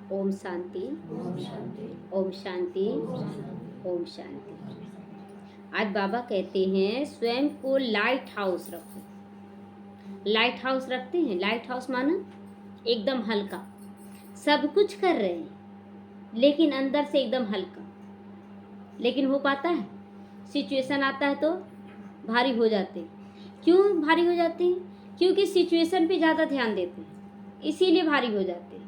ओम शांति, ओम शांति, ओम शांति, ओम शांति। ओम शांति। आज बाबा कहते हैं स्वयं को लाइट हाउस रखो। लाइट हाउस रखते हैं। लाइट हाउस माना एकदम हल्का, सब कुछ कर रहे हैं लेकिन अंदर से एकदम हल्का। लेकिन हो पाता है? सिचुएशन आता है तो भारी हो जाते हैं। क्यों भारी हो जाते हैं? क्योंकि सिचुएशन पे ज़्यादा ध्यान देते हैं, इसीलिए भारी हो जाते हैं।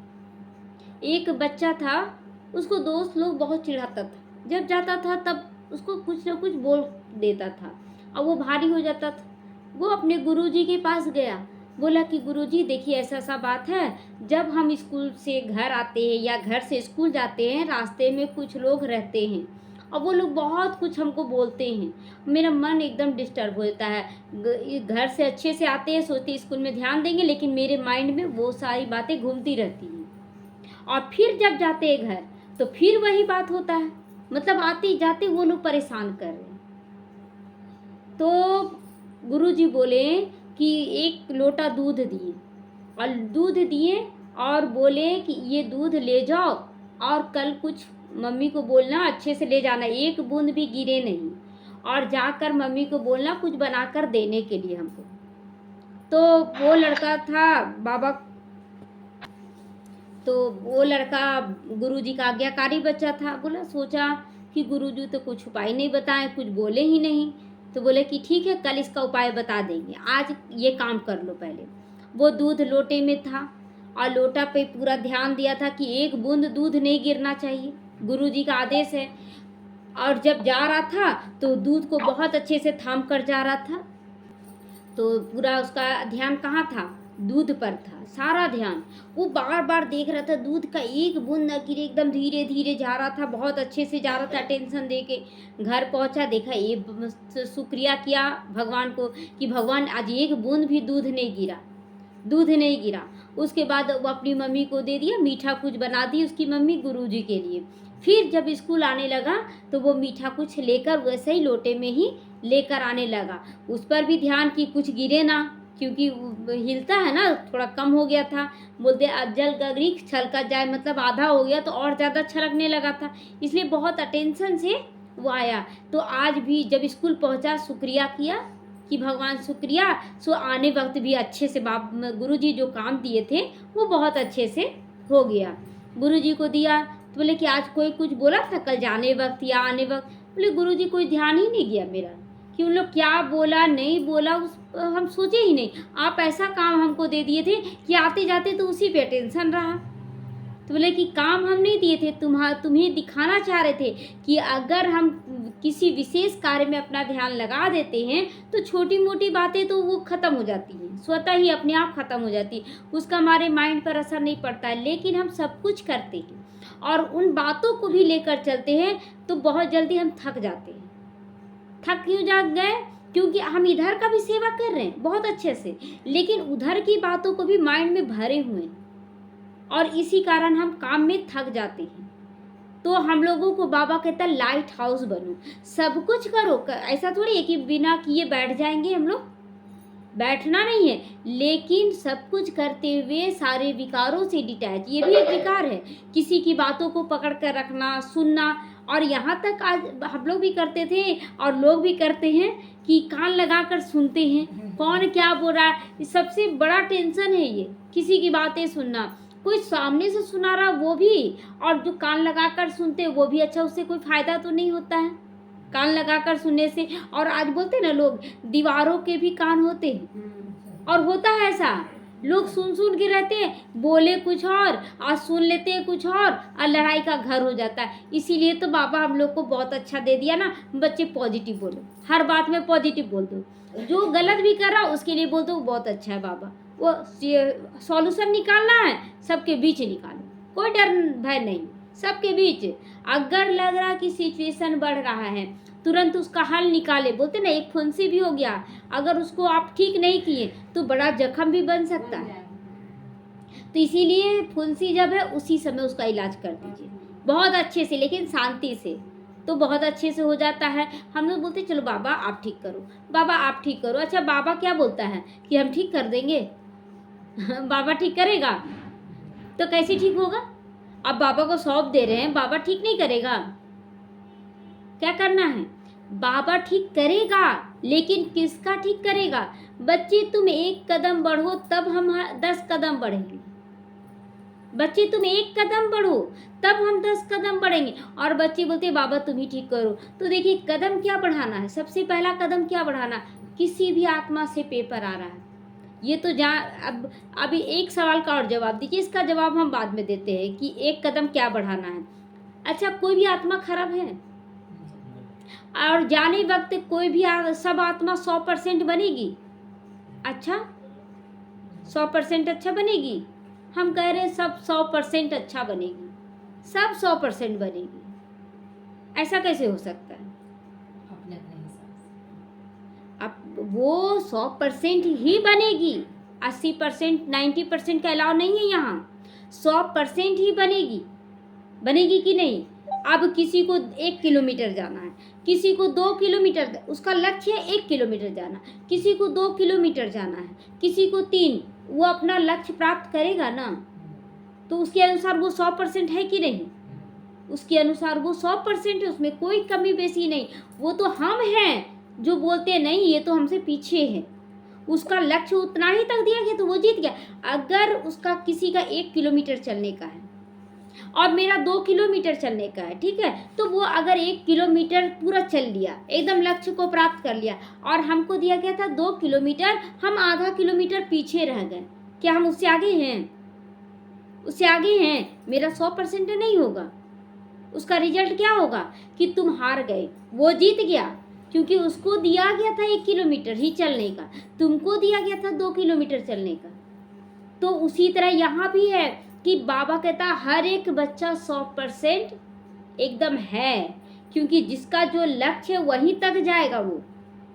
एक बच्चा था, उसको दोस्त लोग बहुत चिढ़ाता था। जब जाता था तब उसको कुछ ना कुछ बोल देता था और वो भारी हो जाता था। वो अपने गुरुजी के पास गया, बोला कि गुरुजी देखिए ऐसा सा बात है, जब हम स्कूल से घर आते हैं या घर से स्कूल जाते हैं, रास्ते में कुछ लोग रहते हैं और वो लोग बहुत कुछ हमको बोलते हैं। मेरा मन एकदम डिस्टर्ब होता है। घर से अच्छे से आते हैं, सोचते स्कूल में ध्यान देंगे, लेकिन मेरे माइंड में वो सारी बातें घूमती रहती हैं। और फिर जब जाते हैं घर तो फिर वही बात होता है। मतलब आते जाते वो लोग परेशान कर रहे हैं। तो गुरुजी बोले कि एक लोटा दूध दिए और दूध दिए और बोले कि ये दूध ले जाओ और कल कुछ मम्मी को बोलना अच्छे से ले जाना, एक बूंद भी गिरे नहीं, और जाकर मम्मी को बोलना कुछ बनाकर देने के लिए हमको। तो वो लड़का था बाबा, तो वो लड़का गुरुजी का आज्ञाकारी बच्चा था। बोला, सोचा कि गुरुजी तो कुछ उपाय नहीं बताए, कुछ बोले ही नहीं। तो बोले कि ठीक है, कल इसका उपाय बता देंगे, आज ये काम कर लो पहले। वो दूध लोटे में था और लोटा पे पूरा ध्यान दिया था कि एक बूंद दूध नहीं गिरना चाहिए, गुरुजी का आदेश है। और जब जा रहा था तो दूध को बहुत अच्छे से थाम कर जा रहा था। तो पूरा उसका ध्यान कहाँ था? दूध पर था सारा ध्यान। वो बार बार देख रहा था दूध का एक बूंद न गिरे, एकदम धीरे धीरे जा रहा था, बहुत अच्छे से जा रहा था टेंशन दे के। घर पहुंचा, देखा, ये शुक्रिया किया भगवान को कि भगवान आज एक बूंद भी दूध नहीं गिरा, दूध नहीं गिरा। उसके बाद वो अपनी मम्मी को दे दिया, मीठा कुछ बना दी उसकी मम्मी गुरुजी के लिए। फिर जब स्कूल आने लगा तो वो मीठा कुछ लेकर वैसे ही लोटे में ही लेकर आने लगा। उस पर भी ध्यान कि कुछ गिरे ना, क्योंकि हिलता है ना, थोड़ा कम हो गया था। बोलते अज्जल गगरी छलका जाए, मतलब आधा हो गया तो और ज़्यादा छलकने लगा था, इसलिए बहुत अटेंशन से वो आया। तो आज भी जब स्कूल पहुंचा शुक्रिया किया कि भगवान शुक्रिया, सो आने वक्त भी अच्छे से गुरुजी जो काम दिए थे वो बहुत अच्छे से हो गया। गुरुजी को दिया तो बोले कि आज कोई कुछ बोला था कल जाने वक्त या आने वक्त? बोले गुरुजी कोई ध्यान ही नहीं गया मेरा कि उन लोग क्या बोला नहीं बोला, उस हम सोचे ही नहीं। आप ऐसा काम हमको दे दिए थे कि आते जाते तो उसी पे टेंशन रहा। तो बोले कि काम हम नहीं दिए थे, तुम्हें दिखाना चाह रहे थे कि अगर हम किसी विशेष कार्य में अपना ध्यान लगा देते हैं तो छोटी मोटी बातें तो वो ख़त्म हो जाती हैं, स्वतः ही अपने आप ख़त्म हो जाती, उसका हमारे माइंड पर असर नहीं पड़ता है। लेकिन हम सब कुछ करते हैं और उन बातों को भी लेकर चलते हैं तो बहुत जल्दी हम थक जाते हैं। थक क्यों जा गए? क्योंकि हम इधर का भी सेवा कर रहे हैं बहुत अच्छे से, लेकिन उधर की बातों को भी माइंड में भरे हुए हैं और इसी कारण हम काम में थक जाते हैं। तो हम लोगों को बाबा कहता है लाइट हाउस बनो, सब कुछ करो। ऐसा थोड़ी है कि बिना किए बैठ जाएंगे हम लोग, बैठना नहीं है, लेकिन सब कुछ करते हुए सारे विकारों से डिटैच, ये भी एक विकार है। किसी की बातों को पकड़ कर रखना, सुनना, और यहाँ तक आज हम लोग भी करते थे और लोग भी करते हैं कि कान लगाकर सुनते हैं कौन क्या बोल रहा है। सबसे बड़ा टेंशन है ये, किसी की बातें सुनना। कोई सामने से सुना रहा वो भी, और जो कान लगाकर सुनते वो भी। अच्छा, उससे कोई फायदा तो नहीं होता है कान लगाकर सुनने से। और आज बोलते ना लोग दीवारों के भी कान होते हैं, और होता है ऐसा, लोग सुन सुन के रहते हैं, बोले कुछ और सुन लेते हैं कुछ और लड़ाई का घर हो जाता है। इसीलिए तो बाबा हम लोग को बहुत अच्छा दे दिया ना, बच्चे पॉजिटिव बोलो, हर बात में पॉजिटिव बोल दो। जो गलत भी कर रहा उसके लिए बोल दो बहुत अच्छा है बाबा, वो सॉल्यूशन निकालना है सबके बीच निकालो, कोई डर भय नहीं, सबके बीच। अगर लग रहा कि सिचुएशन बढ़ रहा है तुरंत उसका हल निकाले। बोलते ना एक फुंसी भी हो गया, अगर उसको आप ठीक नहीं किए तो बड़ा जख्म भी बन सकता है। तो इसीलिए फुंसी जब है उसी समय उसका इलाज कर दीजिए बहुत अच्छे से, लेकिन शांति से, तो बहुत अच्छे से हो जाता है। हम लोग बोलते चलो बाबा आप ठीक करो, बाबा आप ठीक करो। अच्छा, बाबा क्या बोलता है कि हम ठीक कर देंगे? बाबा ठीक करेगा तो कैसे ठीक होगा? अब बाबा को सौंप दे रहे हैं, बाबा ठीक नहीं करेगा? क्या करना है? बाबा ठीक करेगा, लेकिन किसका ठीक करेगा? बच्चे तुम 1 कदम बढ़ो तब हम 10 कदम बढ़ेंगे। बच्चे तुम 1 कदम बढ़ो तब हम 10 कदम बढ़ेंगे। और बच्चे बोलते बाबा तुम ही ठीक करो। तो देखिए कदम क्या बढ़ाना है, सबसे पहला कदम क्या बढ़ाना? किसी भी आत्मा से पेपर आ रहा है, ये तो अब अभी एक सवाल का और जवाब दीजिए, इसका जवाब हम बाद में देते हैं कि 1 कदम क्या बढ़ाना है। अच्छा, कोई भी आत्मा खराब है? और जाने वक्त कोई भी सब आत्मा 100% बनेगी? अच्छा 100% अच्छा बनेगी? हम कह रहे हैं सब 100% अच्छा बनेगी, सब 100% बनेगी। ऐसा कैसे हो सकता है? अपने अपने हिसाब से। अब वो 100% ही बनेगी, 80% 90% का अलाउ नहीं है यहाँ, 100% ही बनेगी। बनेगी कि नहीं? अब किसी को 1 किलोमीटर जाना है, किसी को 2 किलोमीटर, उसका लक्ष्य है 1 किलोमीटर जाना, किसी को 2 किलोमीटर जाना है, किसी को 3, वो अपना लक्ष्य प्राप्त करेगा ना, तो उसके अनुसार वो 100% है कि नहीं? उसके अनुसार वो 100% है, उसमें कोई कमी बेसी नहीं। वो तो हम हैं जो बोलते नहीं ये तो हमसे पीछे है, उसका लक्ष्य उतना ही तक दिया गया तो वो जीत गया। अगर उसका किसी का 1 किलोमीटर चलने का है और मेरा 2 किलोमीटर चलने का है, ठीक है, तो वो अगर 1 किलोमीटर पूरा चल लिया, एकदम लक्ष्य को प्राप्त कर लिया, और हमको दिया गया था 2 किलोमीटर, हम आधा किलोमीटर पीछे रह गए, क्या हम उससे आगे हैं? उससे आगे हैं, मेरा 100% नहीं होगा। उसका रिजल्ट क्या होगा कि तुम हार गए, वो जीत गया, क्योंकि उसको दिया गया था 1 किलोमीटर ही चलने का, तुमको दिया गया था 2 किलोमीटर चलने का। तो उसी तरह यहाँ भी है कि बाबा कहता हर एक बच्चा 100% एकदम है, क्योंकि जिसका जो लक्ष्य है वहीं तक जाएगा, वो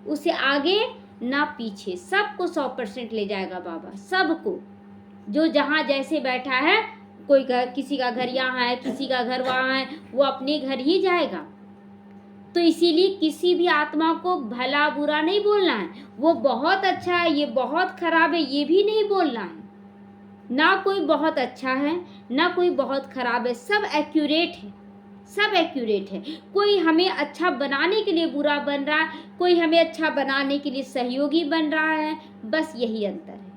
उसे आगे ना पीछे, सबको 100% ले जाएगा बाबा, सबको। जो जहाँ जैसे बैठा है, कोई किसी का घर यहाँ है, किसी का घर वहाँ है, वो अपने घर ही जाएगा। तो इसीलिए किसी भी आत्मा को भला बुरा नहीं बोलना है, वो बहुत अच्छा है, ये बहुत खराब है, ये भी नहीं बोलना है। ना कोई बहुत अच्छा है, ना कोई बहुत खराब है, सब एक्यूरेट है, सब एक्यूरेट है। कोई हमें अच्छा बनाने के लिए बुरा बन रहा है, कोई हमें अच्छा बनाने के लिए सहयोगी बन रहा है, बस यही अंतर है।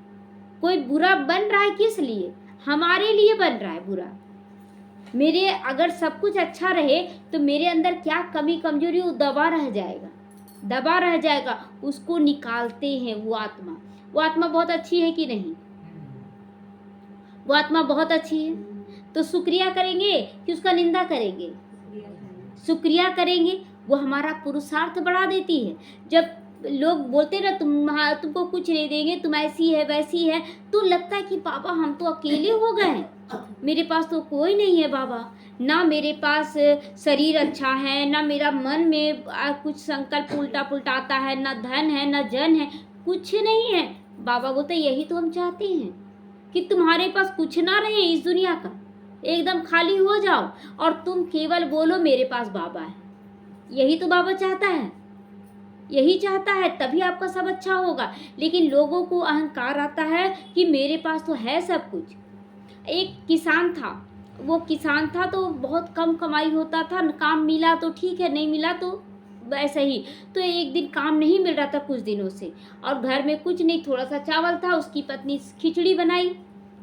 कोई बुरा बन रहा है किस लिए? हमारे लिए बन रहा है बुरा। मेरे अगर सब कुछ अच्छा रहे तो मेरे अंदर क्या कमी कमजोरी, वो दबा रह जाएगा, दबा रह जाएगा, उसको निकालते हैं। वो आत्मा बहुत अच्छी है कि नहीं? वो आत्मा बहुत अच्छी है, तो शुक्रिया करेंगे कि उसका निंदा करेंगे? शुक्रिया करेंगे, वो हमारा पुरुषार्थ बढ़ा देती है। जब लोग बोलते ना तुमको कुछ नहीं देंगे, तुम ऐसी है वैसी है, तो लगता है कि बाबा हम तो अकेले हो गए, मेरे पास तो कोई नहीं है बाबा, ना मेरे पास शरीर अच्छा है, ना मेरा मन में कुछ संकल्प उल्टा पुल्टा आता है, ना धन है, ना जन है, कुछ नहीं है। बाबा बोलते यही तो हम चाहते हैं कि तुम्हारे पास कुछ ना रहे इस दुनिया का, एकदम खाली हो जाओ और तुम केवल बोलो मेरे पास बाबा है। यही तो बाबा चाहता है, यही चाहता है, तभी आपका सब अच्छा होगा। लेकिन लोगों को अहंकार आता है कि मेरे पास तो है सब कुछ। एक किसान था, वो किसान था तो बहुत कम कमाई होता था, काम मिला तो ठीक है, नहीं मिला तो वैसे ही। तो एक दिन काम नहीं मिल रहा था कुछ दिनों से, और घर में कुछ नहीं, थोड़ा सा चावल था। उसकी पत्नी खिचड़ी बनाई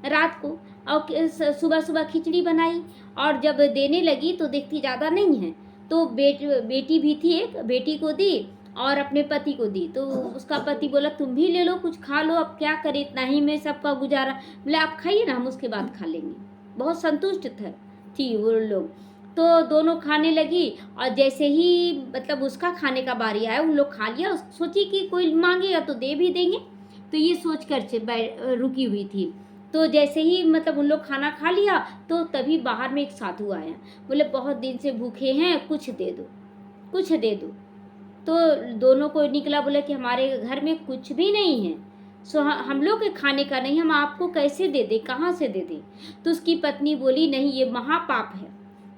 रात को, और सुबह सुबह खिचड़ी बनाई, और जब देने लगी तो देखती ज़्यादा नहीं है, तो बेटी भी थी, एक बेटी को दी और अपने पति को दी। तो उसका पति बोला तुम भी ले लो, कुछ खा लो, अब क्या करे, इतना ही में सबका गुजारा। बोले आप खाइए ना, हम उसके बाद खा लेंगे। बहुत संतुष्ट थी वो लोग। तो दोनों खाने लगी, और जैसे ही मतलब उसका खाने का बारी आया, उन लोग खा लिया। सोची कि कोई मांगेगा तो दे भी देंगे, तो ये सोच कर रुकी हुई थी। तो जैसे ही मतलब उन लोग खाना खा लिया, तो तभी बाहर में एक साधु आया। बोले बहुत दिन से भूखे हैं, कुछ दे दो, कुछ दे दो। तो दोनों को निकला, बोले कि हमारे घर में कुछ भी नहीं है, सो हम लोग के खाने का नहीं, हम आपको कैसे दे दें, कहाँ से दे दें। तो उसकी पत्नी बोली नहीं, ये महापाप है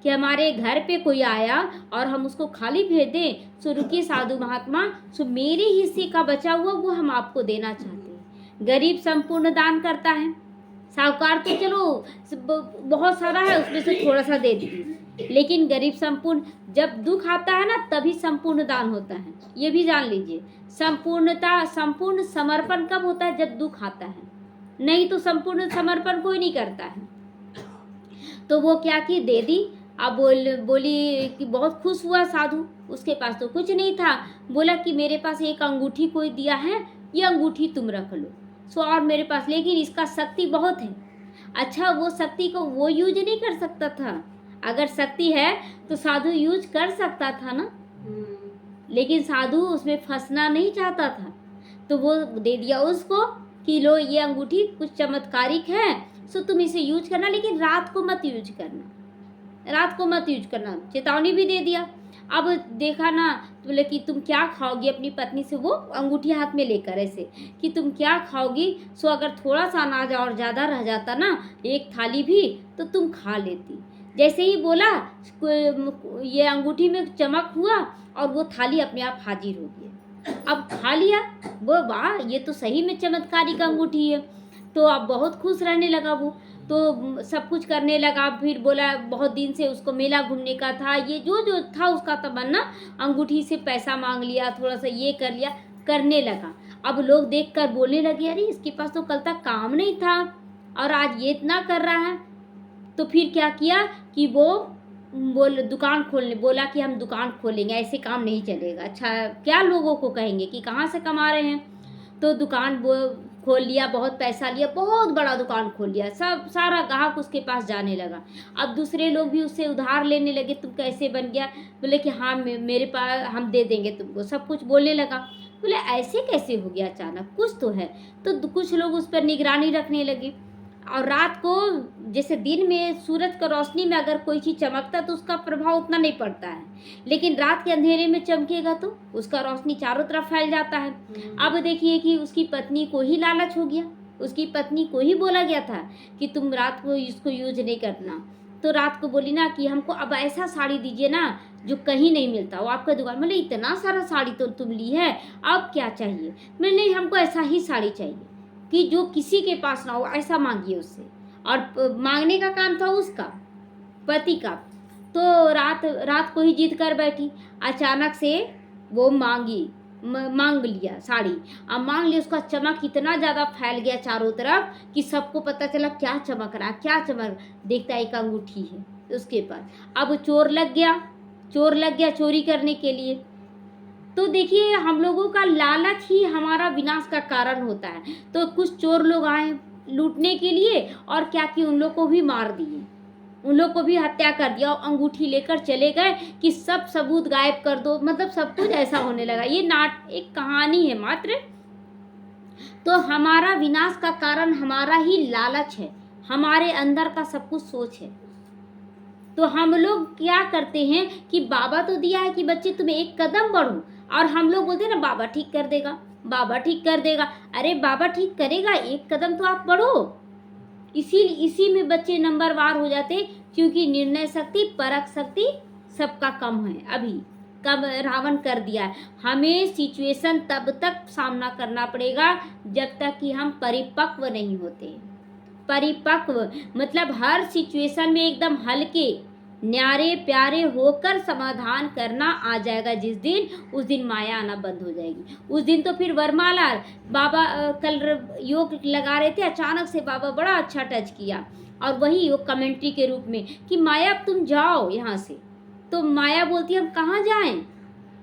कि हमारे घर पे कोई आया और हम उसको खाली भेज दें। सो रुकिए साधु महात्मा, सो मेरे हिस्से का बचा हुआ वो हम आपको देना चाहते हैं। गरीब संपूर्ण दान करता है, साहूकार तो चलो बहुत सारा है, उसमें से थोड़ा सा दे दी, लेकिन गरीब संपूर्ण, जब दुख आता है ना तभी संपूर्ण दान होता है, ये भी जान लीजिए। संपूर्ण समर्पण कब होता है? जब दुख आता है, नहीं तो संपूर्ण समर्पण कोई नहीं करता है। तो वो क्या की, दे दी। अब बोली कि बहुत खुश हुआ साधु, उसके पास तो कुछ नहीं था। बोला कि मेरे पास एक अंगूठी कोई दिया है, ये अंगूठी तुम रख लो। सो और मेरे पास, लेकिन इसका शक्ति बहुत है। अच्छा, वो शक्ति को वो यूज नहीं कर सकता था? अगर शक्ति है तो साधु यूज कर सकता था ना, लेकिन साधु उसमें फंसना नहीं चाहता था। तो वो दे दिया उसको कि लो, ये अंगूठी कुछ चमत्कारिक है, सो तुम इसे यूज करना, लेकिन रात को मत यूज करना, रात को मत यूज करना। चेतावनी भी दे दिया। अब देखा ना, तो बोले कि तुम क्या खाओगी, अपनी पत्नी से वो अंगूठी हाथ में लेकर ऐसे कि तुम क्या खाओगी, सो अगर थोड़ा सा अनाज और ज़्यादा रह जाता ना, एक थाली भी, तो तुम खा लेती। जैसे ही बोला, ये अंगूठी में चमक हुआ और वो थाली अपने आप हाजिर हो गई। अब खा लिया वो, वाह ये तो सही में चमत्कारिक अंगूठी है। तो अब बहुत खुश रहने लगा वो, तो सब कुछ करने लगा। फिर बोला बहुत दिन से उसको मेला घूमने का था, ये जो जो था उसका तमन्ना, अंगूठी से पैसा मांग लिया, थोड़ा सा ये कर लिया, करने लगा। अब लोग देखकर बोलने लगे, अरे इसके पास तो कल तक काम नहीं था और आज ये इतना कर रहा है। तो फिर क्या किया कि वो दुकान खोलने बोला कि हम दुकान खोलेंगे, ऐसे काम नहीं चलेगा। अच्छा, क्या लोगों को कहेंगे कि कहाँ से कमा रहे हैं। तो दुकान वो खोल लिया, बहुत पैसा लिया, बहुत बड़ा दुकान खोल लिया, सब सारा ग्राहक उसके पास जाने लगा। अब दूसरे लोग भी उससे उधार लेने लगे, तुम कैसे बन गया। बोले कि हाँ मेरे पास, हम दे देंगे तुमको, सब कुछ बोलने लगा। बोले ऐसे कैसे हो गया अचानक, कुछ तो है। तो कुछ लोग उस पर निगरानी रखने लगे। और रात को, जैसे दिन में सूरज का रोशनी में अगर कोई चीज़ चमकता तो उसका प्रभाव उतना नहीं पड़ता है, लेकिन रात के अंधेरे में चमकेगा तो उसका रोशनी चारों तरफ फैल जाता है। अब देखिए कि उसकी पत्नी को ही लालच हो गया, उसकी पत्नी को ही बोला गया था कि तुम रात को इसको यूज नहीं करना। तो रात को बोली ना कि हमको अब ऐसा साड़ी दीजिए ना जो कहीं नहीं मिलता, वो आपका दुकान। मैंने इतना सारा साड़ी तो तुम ली है, अब क्या चाहिए। मैंने नहीं, हमको ऐसा ही साड़ी चाहिए कि जो किसी के पास ना हो, ऐसा मांगिए उससे। और मांगने का काम था उसका पति का। तो रात को ही जीत कर बैठी। अचानक से वो मांग लिया साड़ी। अब मांग लिया, उसका चमक इतना ज़्यादा फैल गया चारों तरफ कि सबको पता चला क्या चमक रहा, क्या चमक। देखता एक अंगूठी है उसके पास। अब चोर लग गया चोरी करने के लिए। तो देखिए, हम लोगों का लालच ही हमारा विनाश का कारण होता है। तो कुछ चोर लोग आए लूटने के लिए, और क्या कि उन लोग को भी मार दिए, उन लोग को भी हत्या कर दिया, और अंगूठी लेकर चले गए कि सब सबूत गायब कर दो। मतलब सब कुछ ऐसा होने लगा। ये एक कहानी है मात्र। तो हमारा विनाश का कारण हमारा ही लालच है, हमारे अंदर का सब कुछ सोच है। तो हम लोग क्या करते हैं कि बाबा तो दिया है कि बच्चे तुम एक कदम बढ़ो, और हम लोग बोलते हैं ना बाबा ठीक कर देगा, बाबा ठीक कर देगा। अरे बाबा ठीक करेगा, एक कदम तो आप बढ़ो। इसी में बच्चे नंबरवार हो जाते, क्योंकि निर्णय शक्ति, परख शक्ति सबका कम है। अभी कम रावण कर दिया है। हमें सिचुएशन तब तक सामना करना पड़ेगा जब तक कि हम परिपक्व नहीं होते। परिपक्व मतलब हर सिचुएशन में एकदम हल्के न्यारे प्यारे होकर समाधान करना आ जाएगा जिस दिन, उस दिन माया आना बंद हो जाएगी। उस दिन तो फिर वरमाला बाबा कल योग लगा रहे थे, अचानक से बाबा बड़ा अच्छा टच किया, और वही योग कमेंट्री के रूप में कि माया अब तुम जाओ यहाँ से। तो माया बोलती है हम कहाँ जाएं,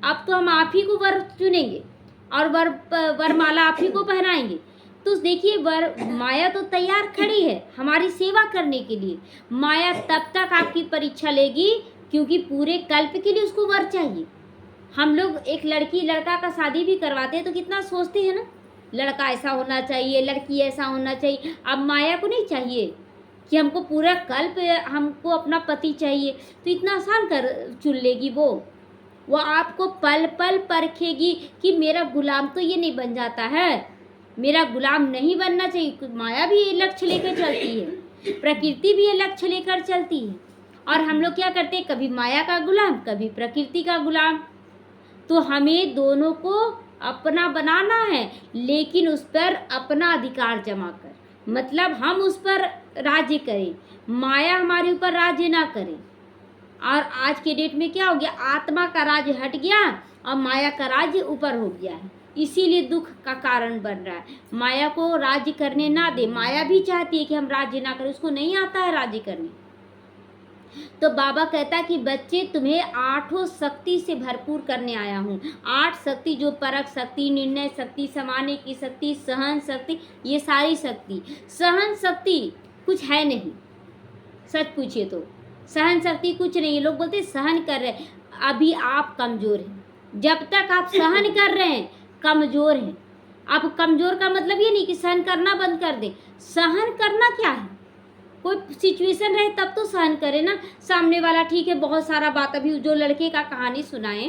अब तो हम आप ही को वर चुनेंगे और वरमाला आप ही को पहनाएंगे। तो देखिए, माया तो तैयार खड़ी है हमारी सेवा करने के लिए। माया तब तक आपकी परीक्षा लेगी क्योंकि पूरे कल्प के लिए उसको वर चाहिए। हम लोग एक लड़की लड़का का शादी भी करवाते हैं तो कितना सोचते हैं ना, लड़का ऐसा होना चाहिए, लड़की ऐसा होना चाहिए। अब माया को नहीं चाहिए कि हमको पूरा कल्प हमको अपना पति चाहिए, तो इतना आसान कर चुन लेगी वो आपको पल पल परखेगी कि मेरा गुलाम तो ये नहीं बन जाता है, मेरा गुलाम नहीं बनना चाहिए। माया भी ये लक्ष्य लेकर चलती है, प्रकृति भी ये लक्ष्य लेकर चलती है, और हम लोग क्या करते हैं, कभी माया का गुलाम, कभी प्रकृति का गुलाम। तो हमें दोनों को अपना बनाना है, लेकिन उस पर अपना अधिकार जमा कर, मतलब हम उस पर राज्य करें, माया हमारे ऊपर राज्य ना करे। और आज के डेट में क्या हो गया, आत्मा का राज्य हट गया और माया का राज्य ऊपर हो गया है, इसीलिए दुख का कारण बन रहा है। माया को राज्य करने ना दे, माया भी चाहती है कि हम राज्य ना करें, उसको नहीं आता है राज्य करने। तो बाबा कहता है कि बच्चे तुम्हें आठों शक्ति से भरपूर करने आया हूँ। 8 शक्ति, जो परख शक्ति, निर्णय शक्ति, समाने की शक्ति, सहन शक्ति, ये सारी शक्ति। सहन शक्ति कुछ है नहीं, सच पूछिए तो सहन शक्ति कुछ नहीं है। लोग बोलते हैं सहन कर रहे हैं, अभी आप कमज़ोर हैं। जब तक आप सहन कर रहे हैं कमज़ोर हैं। आप कमज़ोर का मतलब ये नहीं कि सहन करना बंद कर दें। सहन करना क्या है, कोई सिचुएशन रहे तब तो सहन करे ना। सामने वाला ठीक है, बहुत सारा बात, अभी जो लड़के का कहानी सुनाए,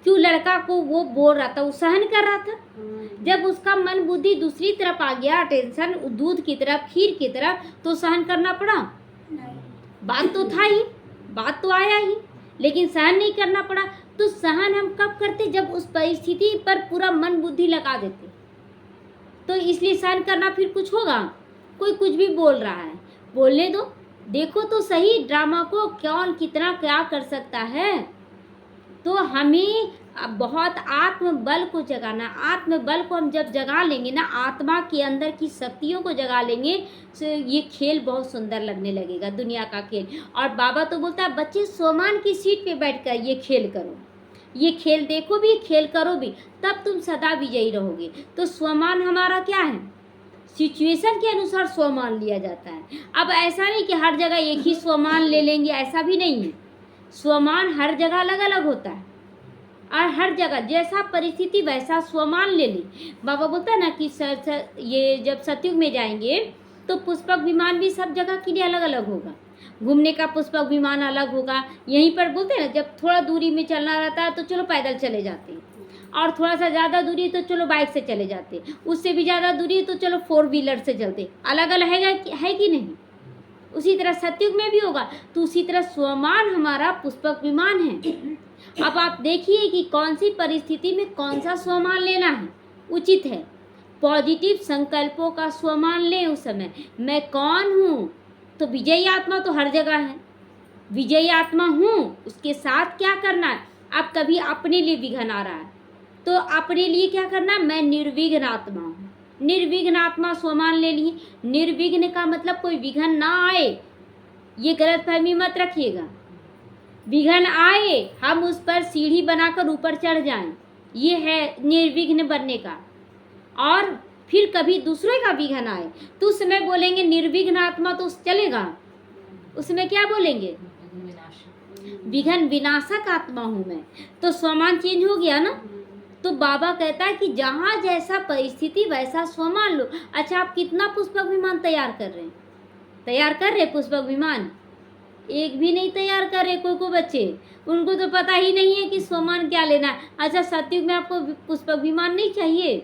क्यों लड़का को वो बोल रहा था, वो सहन कर रहा था। जब उसका मन बुद्धि दूसरी तरफ आ गया, टेंशन दूध की तरफ, खीर की तरफ, तो सहन करना पड़ा। बात तो था ही, बात तो आया ही, लेकिन सहन नहीं करना पड़ा। तो सहन हम कब करते, जब उस परिस्थिति पर पूरा मन बुद्धि लगा देते। तो इसलिए सहन करना फिर कुछ होगा। कोई कुछ भी बोल रहा है, बोलने दो, देखो तो सही ड्रामा को, कौन कितना क्या कर सकता है। तो हमें बहुत आत्मबल को जगाना। आत्मबल को हम जब जगा लेंगे ना, आत्मा के अंदर की शक्तियों को जगा लेंगे, तो ये खेल बहुत सुंदर लगने लगेगा, दुनिया का खेल। और बाबा तो बोलता है बच्चे सोमान की सीट पे बैठकर ये खेल करो, ये खेल देखो भी, खेल करो भी, तब तुम सदा विजयी रहोगे। तो स्वमान हमारा क्या है, सिचुएशन के अनुसार स्वमान लिया जाता है। अब ऐसा नहीं कि हर जगह एक ही स्वमान ले लेंगे, ऐसा भी नहीं है। स्वमान हर जगह अलग अलग होता है, और हर जगह जैसा परिस्थिति वैसा स्वमान ले ली। बाबा बोलता है ना कि ये जब सतयुग में जाएंगे तो पुष्पक विमान भी सब जगह के लिए अलग अलग होगा। घूमने का पुष्पक विमान अलग होगा। यहीं पर बोलते हैं ना, जब थोड़ा दूरी में चलना रहता है तो चलो पैदल चले जाते हैं, और थोड़ा सा ज़्यादा दूरी तो चलो बाइक से चले जाते, उससे भी ज़्यादा दूरी तो चलो 4 व्हीलर से चलते। अलग अलग है कि नहीं। उसी तरह सतयुग में भी होगा। तो उसी तरह स्वमान हमारा पुष्पक विमान है। अब आप देखिए कि कौन सी परिस्थिति में कौन सा स्वमान लेना है उचित है। पॉजिटिव संकल्पों का स्वमान लें उस समय। मैं कौन हूँ, तो विजयी आत्मा तो हर जगह है, विजयी आत्मा हूँ। उसके साथ क्या करना है, अब कभी अपने लिए विघ्न आ रहा है तो अपने लिए क्या करना, मैं निर्विघ्न आत्मा हूँ। निर्विघ्न आत्मा स्वमान ले लिए। निर्विघ्न का मतलब कोई विघ्न ना आए, ये गलतफहमी मत रखिएगा। विघ्न आए, हम उस पर सीढ़ी बनाकर ऊपर चढ़ जाएं, ये है निर्विघ्न बनने का। और फिर कभी दूसरे का विघ्न आए तो उस समय बोलेंगे निर्विघ्न आत्मा, तो चलेगा। उसमें क्या बोलेंगे, विघ्न विनाशक आत्मा हूँ मैं। तो स्वमान चेंज हो गया ना। तो बाबा कहता है कि जहाँ जैसा परिस्थिति वैसा स्वमान लो। अच्छा, आप कितना पुष्पक विमान तैयार कर रहे हैं, तैयार कर रहे पुष्पक विमान? एक भी नहीं तैयार कर रहे। कोई बच्चे, उनको तो पता ही नहीं है कि स्वमान क्या लेना है। अच्छा, सतयुग में आपको पुष्पक विमान नहीं चाहिए,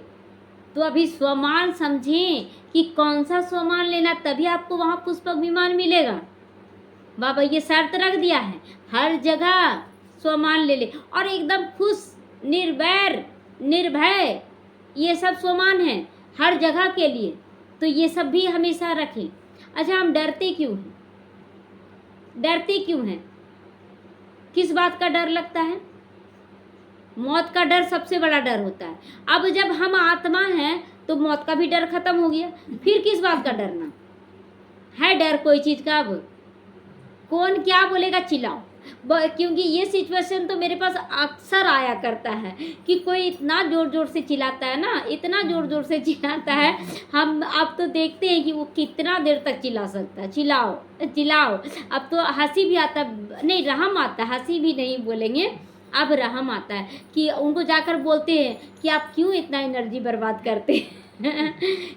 तो अभी स्वमान समझें कि कौन सा स्वमान लेना, तभी आपको वहाँ पुष्पक विमान मिलेगा। बाबा ये शर्त रख दिया है, हर जगह स्वमान ले ले, और एकदम खुश, निर्वैर, निर्भय, ये सब स्वमान है हर जगह के लिए। तो ये सब भी हमेशा रखें। अच्छा, हम डरते क्यों हैं, डरते क्यों हैं, किस बात का डर लगता है? मौत का डर सबसे बड़ा डर होता है। अब जब हम आत्मा हैं तो मौत का भी डर खत्म हो गया, फिर किस बात का डरना है? डर कोई चीज़ का, अब कौन क्या बोलेगा चिल्लाओ। क्योंकि ये सिचुएशन तो मेरे पास अक्सर आया करता है कि कोई इतना ज़ोर ज़ोर से चिल्लाता है ना, इतना ज़ोर ज़ोर से चिल्लाता है। हम अब तो देखते हैं कि वो कितना देर तक चिल्ला सकता है। चिल्लाओ चिल्लाओ। अब तो हंसी भी आता, नहीं रहम आता, हंसी भी नहीं बोलेंगे, अब रहम आता है कि उनको जाकर बोलते हैं कि आप क्यों इतना एनर्जी बर्बाद करते हैं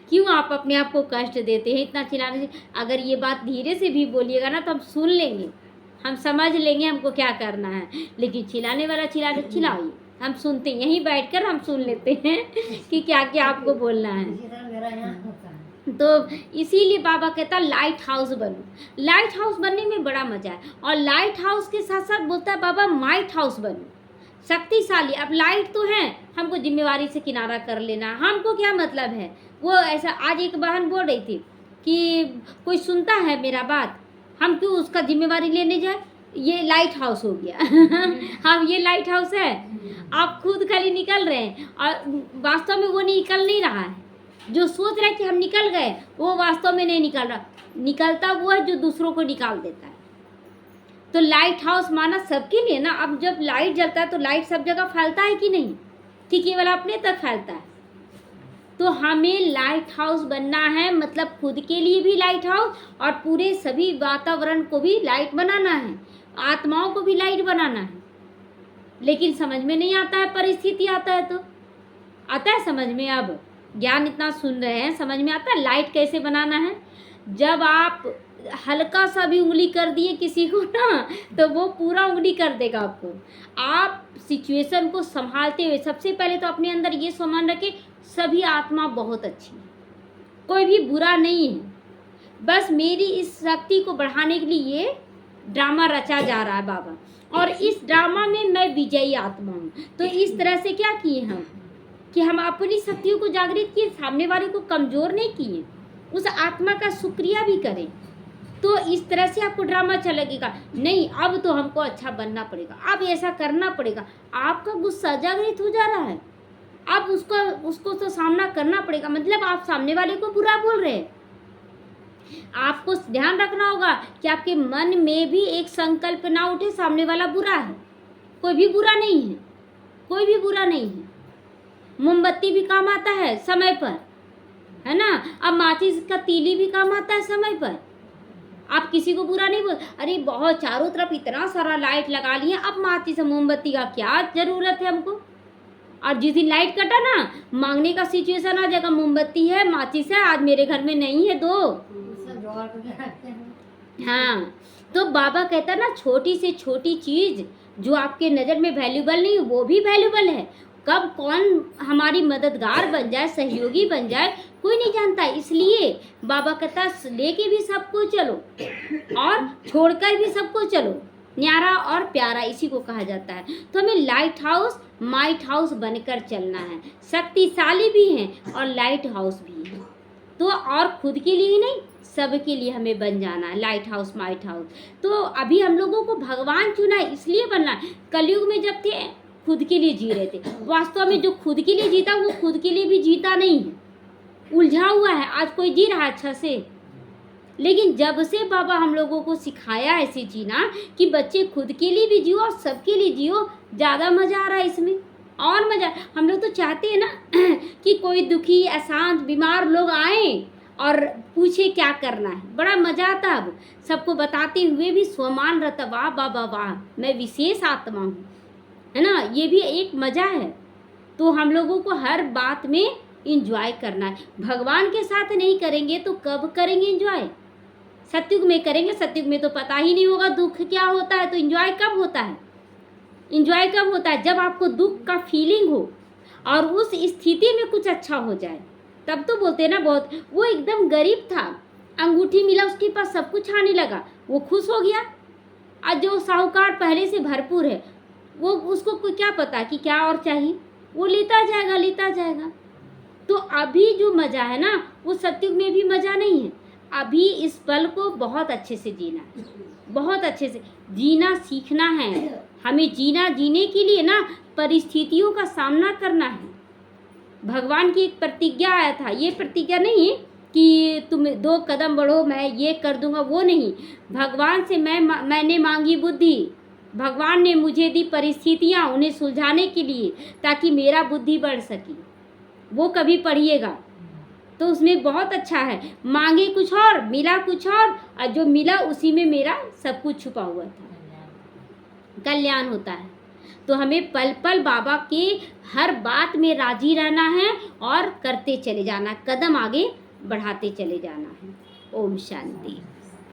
क्यों आप अपने आप को कष्ट देते हैं इतना चिल्लाने से। अगर ये बात धीरे से भी बोलिएगा ना तो हम सुन लेंगे, हम समझ लेंगे हमको क्या करना है। लेकिन चिल्लाने वाला चिल्लाइए, हम सुनते हैं, यहीं बैठकर हम सुन लेते हैं कि क्या क्या आपको बोलना है। तो इसीलिए बाबा कहता लाइट हाउस बनो। लाइट हाउस बनने में बड़ा मजा है। और लाइट हाउस के साथ साथ बोलता है बाबा माइट हाउस बनो, शक्तिशाली। अब लाइट तो है, हमको जिम्मेवारी से किनारा कर लेना, हमको क्या मतलब है। वो ऐसा, आज एक बहन बोल रही थी कि कोई सुनता है मेरा बात, हम क्यों उसका जिम्मेवारी लेने जाए। ये लाइट हाउस हो गया हाँ ये लाइट हाउस है, आप खुद खाली निकल रहे हैं और वास्तव में वो निकल नहीं रहा है। जो सोच रहा है कि हम निकल गए वो वास्तव में नहीं निकल रहा, निकलता वो है जो दूसरों को निकाल देता है। तो लाइट हाउस माना सबके लिए ना। अब जब लाइट जलता है तो लाइट सब जगह फैलता है कि नहीं, कि केवल अपने तक फैलता है। तो हमें लाइट हाउस बनना है, मतलब खुद के लिए भी लाइट हाउस और पूरे सभी वातावरण को भी लाइट बनाना है, आत्माओं को भी लाइट बनाना है। लेकिन समझ में नहीं आता है, परिस्थिति आता है तो आता है समझ में। अब ज्ञान इतना सुन रहे हैं, समझ में आता है लाइट कैसे बनाना है। जब आप हल्का सा भी उंगली कर दिए किसी को ना तो वो पूरा उंगली कर देगा आपको। आप सिचुएशन को संभालते हुए सबसे पहले तो अपने अंदर ये सम्मान रखें, सभी आत्मा बहुत अच्छी है, कोई भी बुरा नहीं है। बस मेरी इस शक्ति को बढ़ाने के लिए ये ड्रामा रचा जा रहा है बाबा, और इस ड्रामा में मैं विजयी आत्मा हूँ। तो इस तरह से क्या किए हम कि हम अपनी शक्तियों को जागृत किए, सामने वाले को कमज़ोर नहीं किए, उस आत्मा का शुक्रिया भी करें। तो इस तरह से आपको ड्रामा अच्छा लगेगा। नहीं अब तो हमको अच्छा बनना पड़ेगा, अब ऐसा करना पड़ेगा। आपका गुस्सा जागृत हो जा रहा है, अब उसको तो सामना करना पड़ेगा, मतलब आप सामने वाले को बुरा बोल रहे हैं। आपको ध्यान रखना होगा कि आपके मन में भी एक संकल्प ना उठे सामने वाला बुरा है। कोई भी बुरा नहीं है, कोई भी बुरा नहीं है। मोमबत्ती भी काम आता है समय पर, है ना। अब माचिस का तीली भी काम आता है समय पर। आप किसी को बुरा नहीं बोल, अरे बहुत चारों तरफ इतना सारा लाइट लगा लिए, अब माचिस मोमबत्ती का क्या जरूरत है हमको। और जिस दिन लाइट कटा ना, मांगने का सिचुएशन आ जाएगा, मोमबत्ती है माचिस है आज मेरे घर में नहीं है, दो। हाँ तो बाबा कहता ना छोटी से छोटी चीज जो आपके नज़र में वैल्यूबल नहीं वो भी वैल्यूबल है। कब कौन हमारी मददगार बन जाए, सहयोगी बन जाए, कोई नहीं जानता। इसलिए बाबा कहता लेके भी सबको चलो और छोड़कर भी सबको चलो, न्यारा और प्यारा इसी को कहा जाता है। तो हमें लाइट हाउस माइट हाउस बनकर चलना है, शक्तिशाली भी हैं और लाइट हाउस भी है। तो और खुद के लिए ही नहीं सबके लिए हमें बन जाना है लाइट हाउस माइट हाउस। तो अभी हम लोगों को भगवान चुना इसलिए बनना है। कलयुग में जब थे खुद के लिए जी रहे थे, वास्तव में जो खुद के लिए जीता वो खुद के लिए भी जीता नहीं है, उलझा हुआ है। आज कोई जी रहा अच्छा से, लेकिन जब से बाबा हम लोगों को सिखाया ऐसे जीना कि बच्चे खुद के लिए भी जियो और सबके लिए जियो, ज़्यादा मज़ा आ रहा है इसमें। और मज़ा हम लोग तो चाहते हैं ना कि कोई दुखी अशांत बीमार लोग आए और पूछे क्या करना है, बड़ा मज़ा आता। अब सबको बताते हुए भी स्वमान रहता, वाह बाबा वाह मैं विशेष आत्मा हूँ, है ना। ये भी एक मज़ा है। तो हम लोगों को हर बात में इंजॉय करना है। भगवान के साथ नहीं करेंगे तो कब करेंगे इंजॉय? सत्युग में करेंगे। सत्युग में तो पता ही नहीं होगा दुख क्या होता है, तो इंजॉय कब होता है? इंजॉय कब होता है? जब आपको दुख का फीलिंग हो और उस स्थिति में कुछ अच्छा हो जाए, तब तो बोलते हैं ना। बहुत वो एकदम गरीब था, अंगूठी मिला उसके पास, सब कुछ आने लगा, वो खुश हो गया। आज जो साहूकार पहले से भरपूर है, वो उसको कोई क्या पता कि क्या और चाहिए, वो लेता जाएगा लेता जाएगा। तो अभी जो मज़ा है ना वो सत्युग में भी मज़ा नहीं है। अभी इस पल को बहुत अच्छे से जीना है, बहुत अच्छे से जीना सीखना है। हमें जीने के लिए ना परिस्थितियों का सामना करना है। भगवान की एक प्रतिज्ञा आया था, ये प्रतिज्ञा नहीं कि तुम 2 कदम बढ़ो मैं ये कर दूंगा, वो नहीं। भगवान से मैंने मांगी बुद्धि, भगवान ने मुझे दी परिस्थितियाँ उन्हें सुलझाने के लिए, ताकि मेरा बुद्धि बढ़ सके। वो कभी पढ़िएगा तो उसमें बहुत अच्छा है। मांगे कुछ और मिला कुछ और जो मिला उसी में मेरा सब कुछ छुपा हुआ था। कल्याण होता है। तो हमें पल पल बाबा के हर बात में राजी रहना है और करते चले जाना, कदम आगे बढ़ाते चले जाना है। ओम शांति।